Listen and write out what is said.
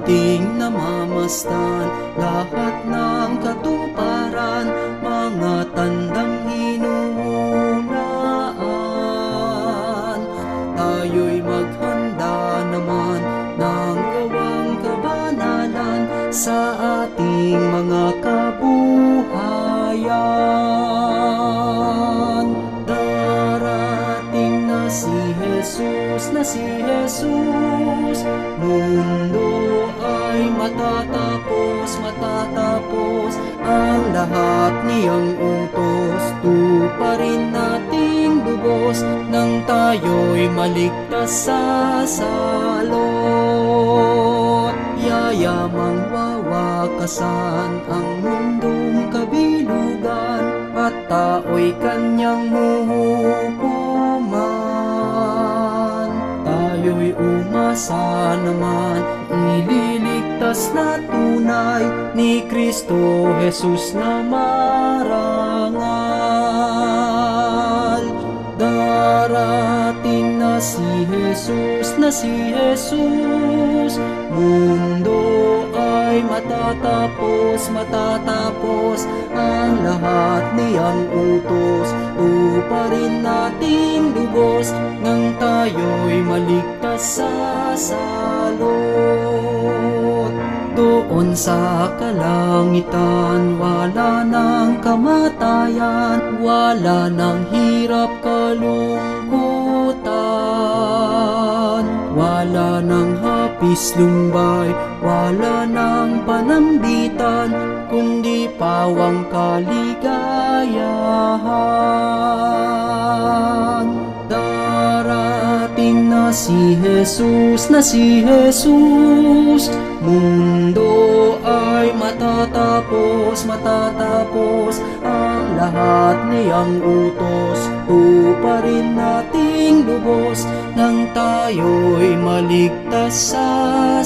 ating namamastan, lahat ng katuparan, mga tandang hinuhulaan. Tayo'y maghanda naman ng gawang kabanalan sa ating mga kabuhayan. Darating na si Jesus, mundo ay matatapos, ang lahat niyang utos, tuparin nating lubos, nang tayo'y maligtas sa salot. Yayamang wawakasan ang mundong kabilugan, at tao'y kanyang huhukuman. Tayo'y umasa naman, ililigtas na tunay ni Kristo Jesus na marangal. Darating na si Jesus, mundo ay matatapos, ang lahat niyang utos, tuparin nating lubos, nang tayo'y maligtas sa salot. Doon sa kalangitan, wala ng kamatayan, wala ng hirap kalungkutan, wala ng hapis lumbay, wala ng panambitan, kundi pawang kaligayahan. Darating na si Jesus, mundo ay matatapos, ang lahat niyang utos, tuparin nating lubos, nang tayo'y maligtas sa